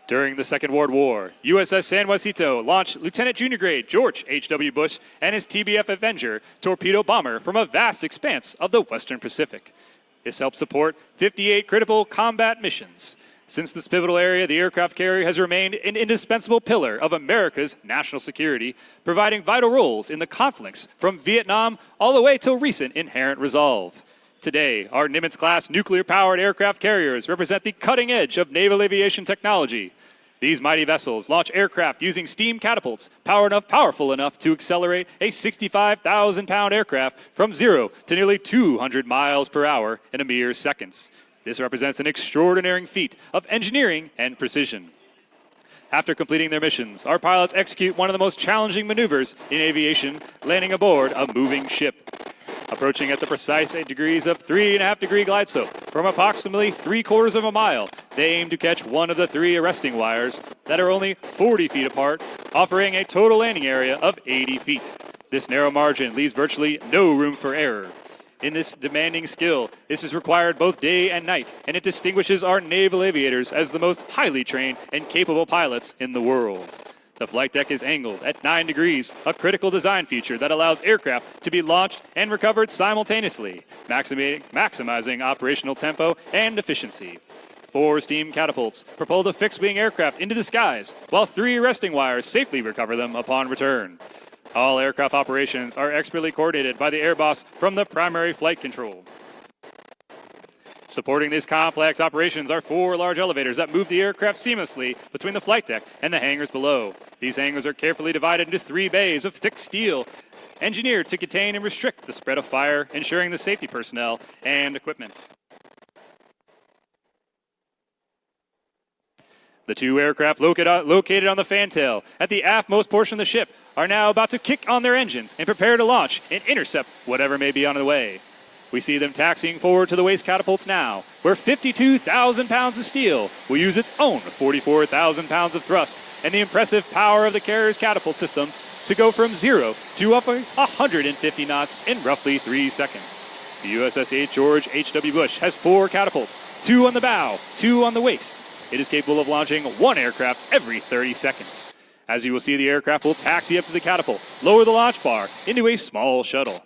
During the Second World War, USS San Juancito launched Lieutenant Junior Grade George H.W. Bush and his TBF Avenger torpedo bomber from a vast expanse of the Western Pacific. This helped support 58 critical combat missions. Since this pivotal area, the aircraft carrier has remained an indispensable pillar of America's national security, providing vital roles in the conflicts from Vietnam all the way till recent inherent resolve. Today, our Nimitz-class nuclear-powered aircraft carriers represent the cutting edge of naval aviation technology. These mighty vessels launch aircraft using steam catapults powerful enough to accelerate a 65,000-pound aircraft from 0 to nearly 200 miles per hour in a mere seconds. This represents an extraordinary feat of engineering and precision. After completing their missions, our pilots execute one of the most challenging maneuvers in aviation, landing aboard a moving ship. Approaching at the precise degrees of 3.5-degree glide slope from approximately 3/4 of a mile, they aim to catch one of the 3 arresting wires that are only 40 feet apart, offering a total landing area of 80 feet. This narrow margin leaves virtually no room for error. In this demanding skill, this is required both day and night, and it distinguishes our naval aviators as the most highly trained and capable pilots in the world. The flight deck is angled at 9 degrees, a critical design feature that allows aircraft to be launched and recovered simultaneously, maximizing operational tempo and efficiency. 4 steam catapults propel the fixed-wing aircraft into the skies, while 3 arresting wires safely recover them upon return. All aircraft operations are expertly coordinated by the air boss from the primary flight control. Supporting these complex operations are 4 large elevators that move the aircraft seamlessly between the flight deck and the hangars below. These hangars are carefully divided into 3 bays of thick steel, engineered to contain and restrict the spread of fire, ensuring the safety personnel and equipment. The 2 aircraft located on the fantail at the aftmost portion of the ship are now about to kick on their engines and prepare to launch and intercept whatever may be on the way. We see them taxiing forward to the waste catapults now, where 52,000 pounds of steel will use its own 44,000 pounds of thrust and the impressive power of the carrier's catapult system to go from 0 to up 150 knots in roughly 3 seconds. The USS George H.W. Bush has 4 catapults, 2 on the bow, 2 on the waist. It is capable of launching 1 aircraft every 30 seconds. As you will see, the aircraft will taxi up to the catapult, lower the launch bar into a small shuttle.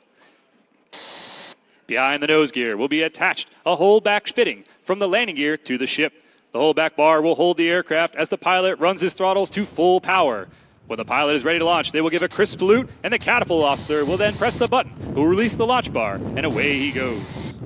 Behind the nose gear will be attached a holdback fitting from the landing gear to the ship. The holdback bar will hold the aircraft as the pilot runs his throttles to full power. When the pilot is ready to launch, they will give a crisp salute, and the catapult officer will then press the button, who will release the launch bar, and away he goes.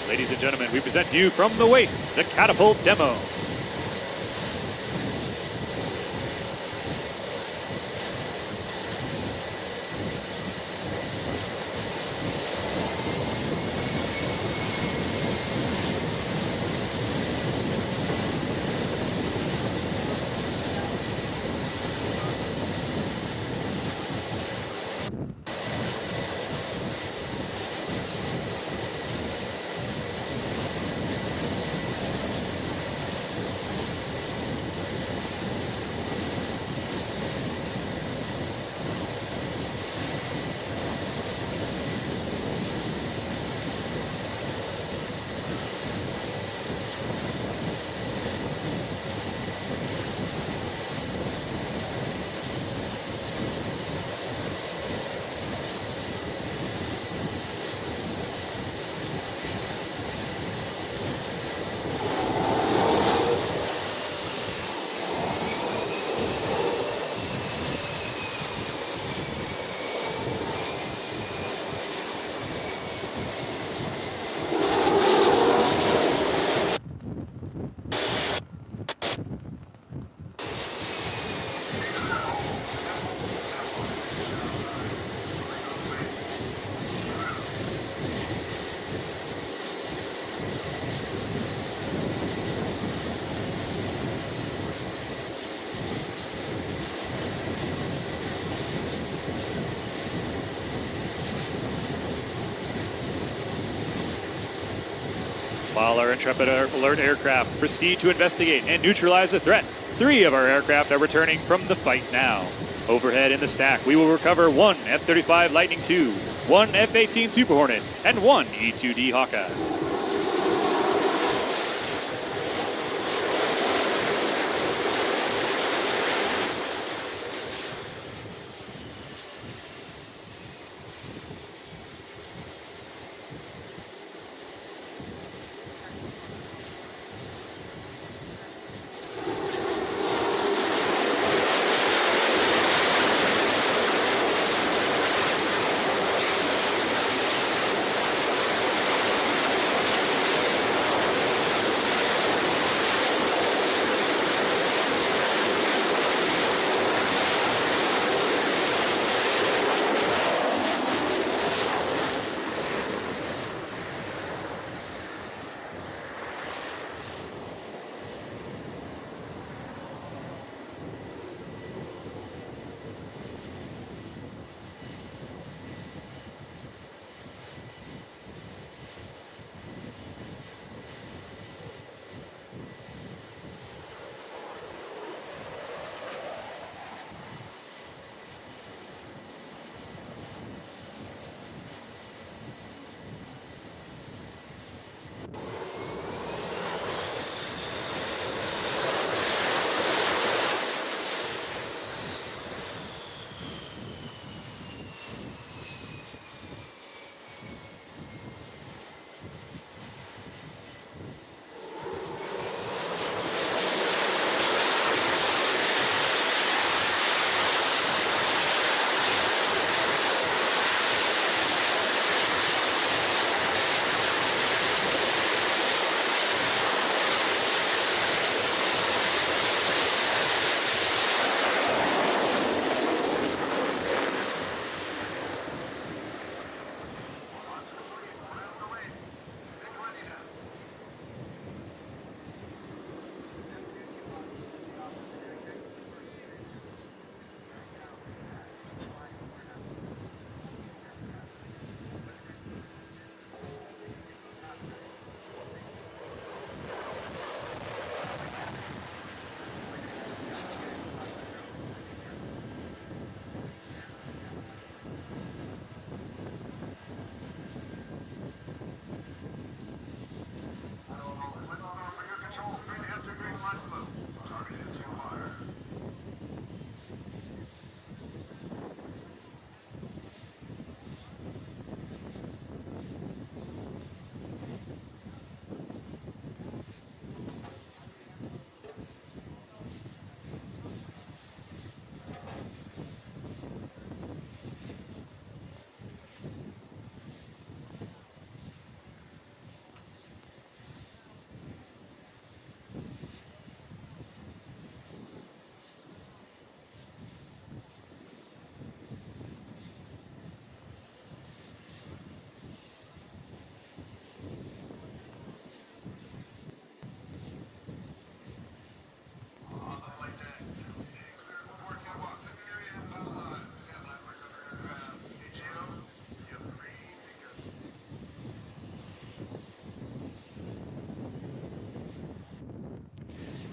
Ladies and gentlemen, we present to you from the waist, the Catapult demo. While our Intrepid alert aircraft proceed to investigate and neutralize the threat, 3 of our aircraft are returning from the fight now. Overhead in the stack, we will recover 1 F-35 Lightning II, 1 F-18 Super Hornet, and 1 E2-D Hawkeye.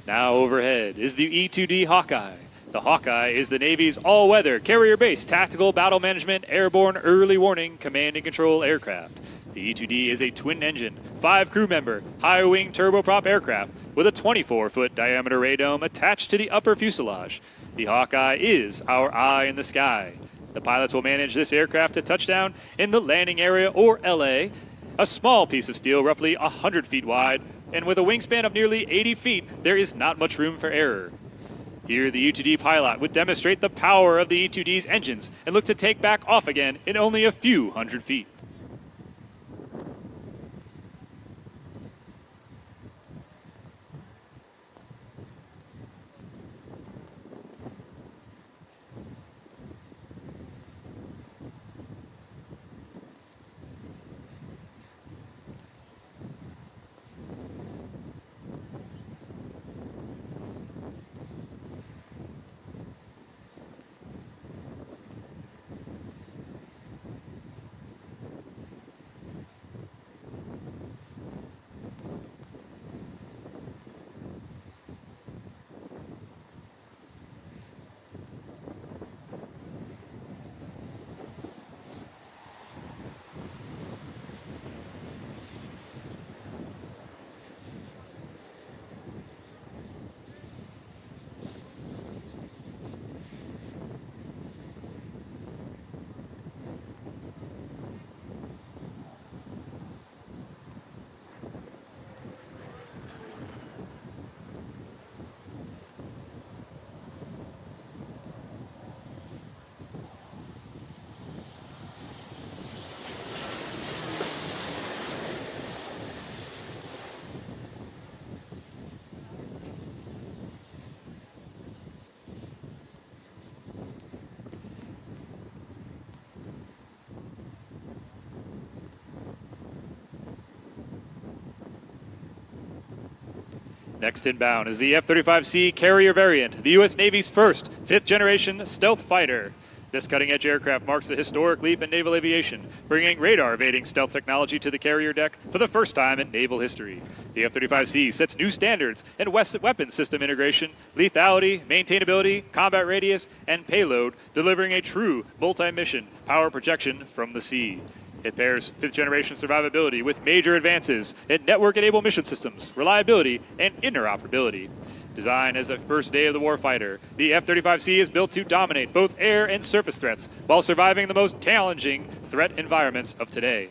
Now overhead is the E2-D Hawkeye. The Hawkeye is the Navy's all-weather, carrier-based tactical battle management, airborne early warning, command and control aircraft. The E2-D is a twin-engine, 5-crew-member, high-wing turboprop aircraft with a 24-foot diameter radome attached to the upper fuselage. The Hawkeye is our eye in the sky. The pilots will manage this aircraft to touchdown in the landing area, or LA, a small piece of steel roughly 100 feet wide, and with a wingspan of nearly 80 feet, there is not much room for error. Here, the E2-D pilot would demonstrate the power of the E2-D's engines and look to take back off again in only a few hundred feet. Next inbound is the F-35C carrier variant, the U.S. Navy's first fifth-generation stealth fighter. This cutting-edge aircraft marks a historic leap in naval aviation, bringing radar-evading stealth technology to the carrier deck for the first time in naval history. The F-35C sets new standards in weapon system integration, lethality, maintainability, combat radius, and payload, delivering a true multi-mission power projection from the sea. It pairs fifth-generation survivability with major advances in network-enabled mission systems, reliability, and interoperability. Designed as a first day of the warfighter, the F-35C is built to dominate both air and surface threats while surviving the most challenging threat environments of today.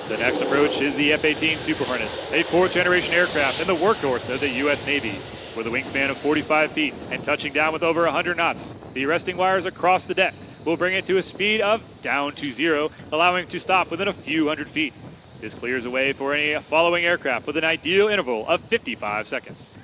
The next approach is the F-18 Super Hornet, a fourth-generation aircraft and the workhorse of the U.S. Navy. With a wingspan of 45 feet and touching down with over 100 knots, the arresting wires across the deck will bring it to a speed of down to 0, allowing it to stop within a few hundred feet. This clears a way for any following aircraft with an ideal interval of 55 seconds.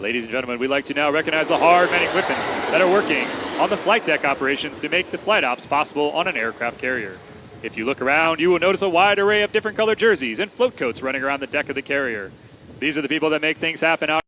Ladies and gentlemen, we'd like to now recognize the hard man equipment that are working on the flight deck operations to make the flight ops possible on an aircraft carrier. If you look around, you will notice a wide array of different colored jerseys and float coats running around the deck of the carrier. These are the people that make things happen out